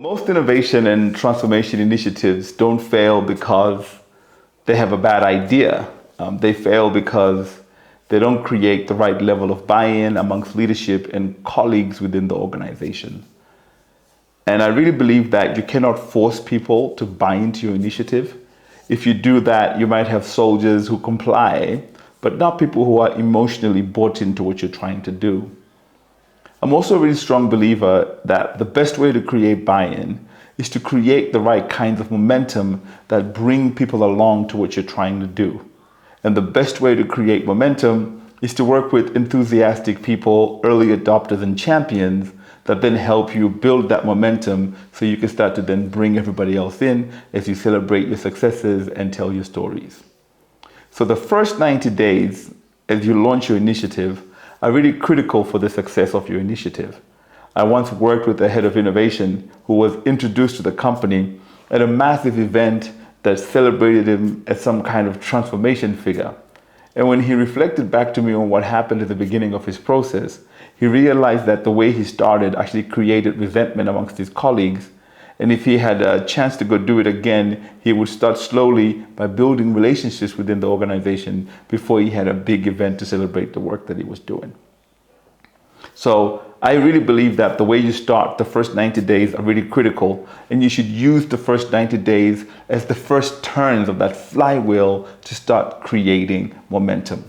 Most innovation and transformation initiatives don't fail because they have a bad idea. They fail because they don't create the right level of buy-in amongst leadership and colleagues within the organization. And I really believe that you cannot force people to buy into your initiative. If you do that, you might have soldiers who comply, but not people who are emotionally bought into what you're trying to do. I'm also a really strong believer that the best way to create buy-in is to create the right kinds of momentum that bring people along to what you're trying to do. And the best way to create momentum is to work with enthusiastic people, early adopters and champions that then help you build that momentum so you can start to then bring everybody else in as you celebrate your successes and tell your stories. So the first 90 days as you launch your initiative are really critical for the success of your initiative. I once worked with the head of innovation who was introduced to the company at a massive event that celebrated him as some kind of transformation figure. And when he reflected back to me on what happened at the beginning of his process, he realized that the way he started actually created resentment amongst his colleagues. And if he had a chance to go do it again, he would start slowly by building relationships within the organization before he had a big event to celebrate the work that he was doing. So I really believe that the way you start the first 90 days are really critical, and you should use the first 90 days as the first turns of that flywheel to start creating momentum.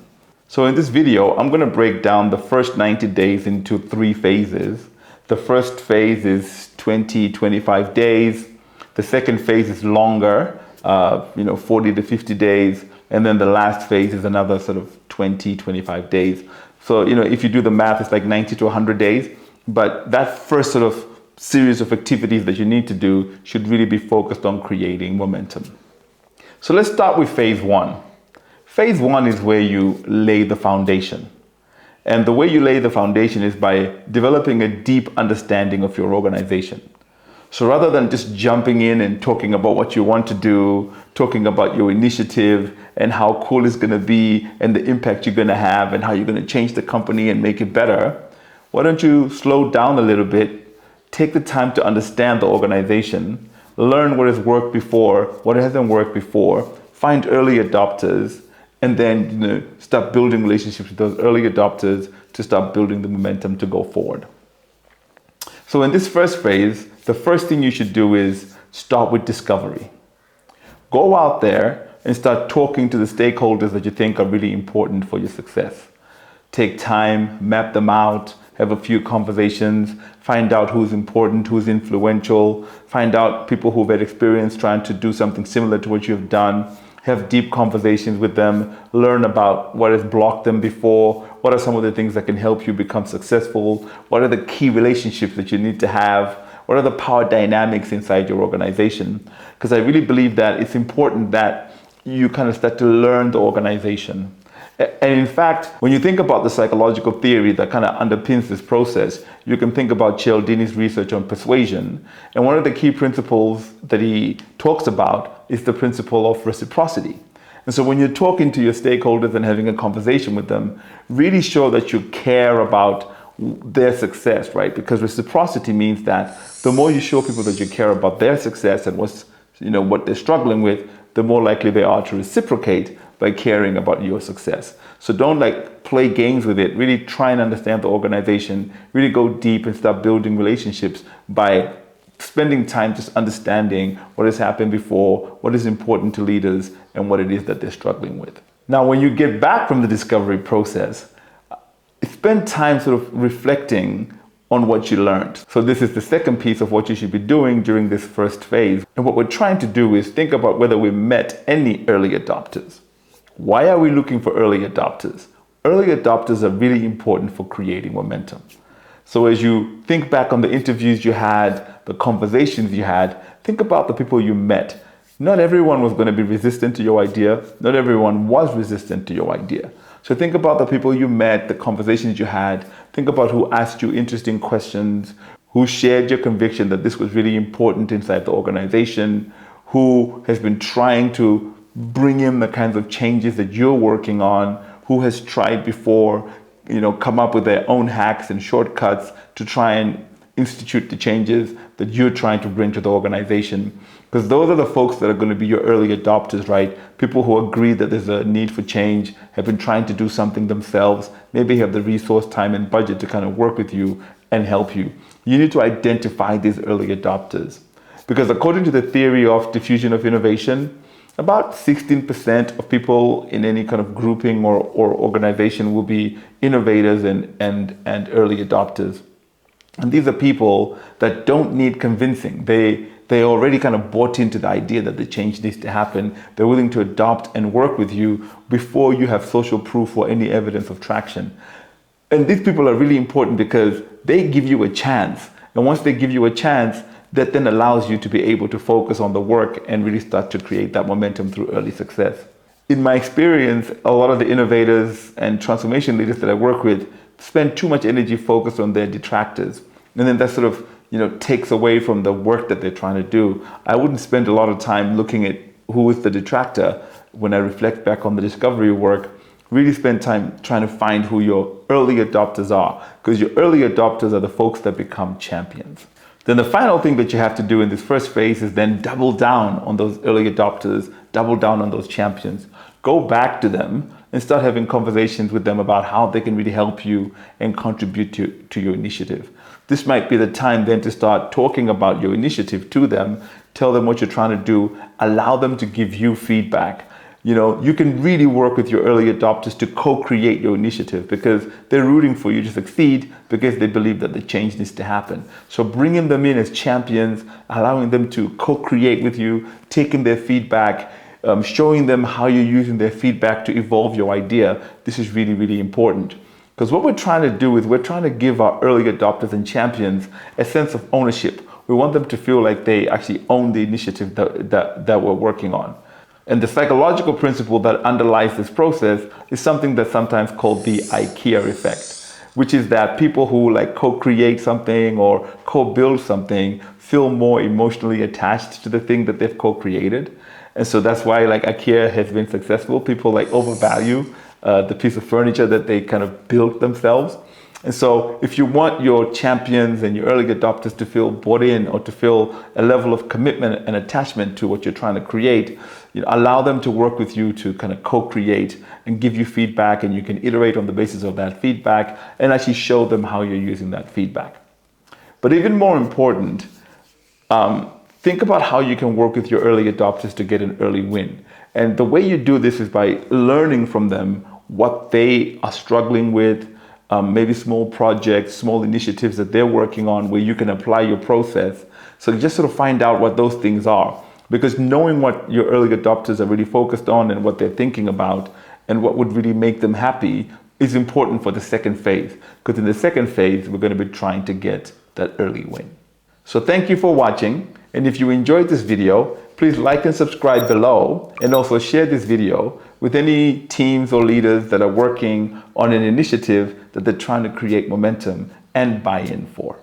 So in this video, I'm going to break down the first 90 days into 3 phases. The first phase is 20-25 days. The second phase is longer, 40 to 50 days. And then the last phase is another sort of 20-25 days. So, if you do the math, it's like 90 to 100 days. But that first sort of series of activities that you need to do should really be focused on creating momentum. So let's start with phase 1. Phase 1 is where you lay the foundation. And the way you lay the foundation is by developing a deep understanding of your organization. So rather than just jumping in and talking about what you want to do, talking about your initiative and how cool it's going to be and the impact you're going to have and how you're going to change the company and make it better, why don't you slow down a little bit, take the time to understand the organization, learn what has worked before, what hasn't worked before, find early adopters, and then start building relationships with those early adopters to start building the momentum to go forward. So in this first phase, the first thing you should do is start with discovery. Go out there and start talking to the stakeholders that you think are really important for your success. Take time, map them out, have a few conversations, find out who's important, who's influential, find out people who've had experience trying to do something similar to what you've done. Have deep conversations with them, learn about what has blocked them before, what are some of the things that can help you become successful, what are the key relationships that you need to have, what are the power dynamics inside your organization. Because I really believe that it's important that you kind of start to learn the organization. And in fact, when you think about the psychological theory that kind of underpins this process, you can think about Cialdini's research on persuasion. And one of the key principles that he talks about is the principle of reciprocity. And so when you're talking to your stakeholders and having a conversation with them, really show that you care about their success, right? Because reciprocity means that the more you show people that you care about their success and what they're struggling with, the more likely they are to reciprocate by caring about your success. So don't play games with it. Really try and understand the organization. Really go deep and start building relationships by spending time just understanding what has happened before, what is important to leaders, and what it is that they're struggling with. Now, when you get back from the discovery process, spend time sort of reflecting on what you learned. So this is the second piece of what you should be doing during this first phase. And what we're trying to do is think about whether we met any early adopters. Why are we looking for early adopters? Early adopters are really important for creating momentum. So as you think back on the interviews you had, the conversations you had, think about the people you met. Not everyone was going to be resistant to your idea. Not everyone was resistant to your idea. So think about the people you met, the conversations you had. Think about who asked you interesting questions, who shared your conviction that this was really important inside the organization, who has been trying to bring in the kinds of changes that you're working on, who has tried before, come up with their own hacks and shortcuts to try and institute the changes, that you're trying to bring to the organization. Because those are the folks that are going to be your early adopters, right? People who agree that there's a need for change, have been trying to do something themselves, maybe have the resource, time, and budget to kind of work with you and help you. You need to identify these early adopters. Because according to the theory of diffusion of innovation, about 16% of people in any kind of grouping or organization will be innovators and early adopters. And these are people that don't need convincing. They already kind of bought into the idea that the change needs to happen. They're willing to adopt and work with you before you have social proof or any evidence of traction. And these people are really important because they give you a chance. And once they give you a chance, that then allows you to be able to focus on the work and really start to create that momentum through early success. In my experience, a lot of the innovators and transformation leaders that I work with spend too much energy focused on their detractors. And then that sort of, takes away from the work that they're trying to do. I wouldn't spend a lot of time looking at who is the detractor when I reflect back on the discovery work. Really spend time trying to find who your early adopters are, because your early adopters are the folks that become champions. Then the final thing that you have to do in this first phase is then double down on those early adopters, double down on those champions. Go back to them and start having conversations with them about how they can really help you and contribute to your initiative. This might be the time then to start talking about your initiative to them, tell them what you're trying to do, allow them to give you feedback. You can really work with your early adopters to co-create your initiative because they're rooting for you to succeed because they believe that the change needs to happen. So bringing them in as champions, allowing them to co-create with you, taking their feedback, showing them how you're using their feedback to evolve your idea. This is really, really important. Because what we're trying to do is we're trying to give our early adopters and champions a sense of ownership. We want them to feel like they actually own the initiative that we're working on. And the psychological principle that underlies this process is something that's sometimes called the IKEA effect, which is that people who co-create something or co-build something feel more emotionally attached to the thing that they've co-created. And so that's why IKEA has been successful. People overvalue the piece of furniture that they kind of built themselves. And so if you want your champions and your early adopters to feel bought in or to feel a level of commitment and attachment to what you're trying to create, allow them to work with you to kind of co-create and give you feedback, and you can iterate on the basis of that feedback and actually show them how you're using that feedback. But even more important, think about how you can work with your early adopters to get an early win. And the way you do this is by learning from them what they are struggling with, maybe small projects, small initiatives that they're working on where you can apply your process. So just sort of find out what those things are. Because knowing what your early adopters are really focused on and what they're thinking about and what would really make them happy is important for the second phase. Because in the second phase, we're going to be trying to get that early win. So thank you for watching. And if you enjoyed this video, please like and subscribe below, and also share this video with any teams or leaders that are working on an initiative that they're trying to create momentum and buy-in for.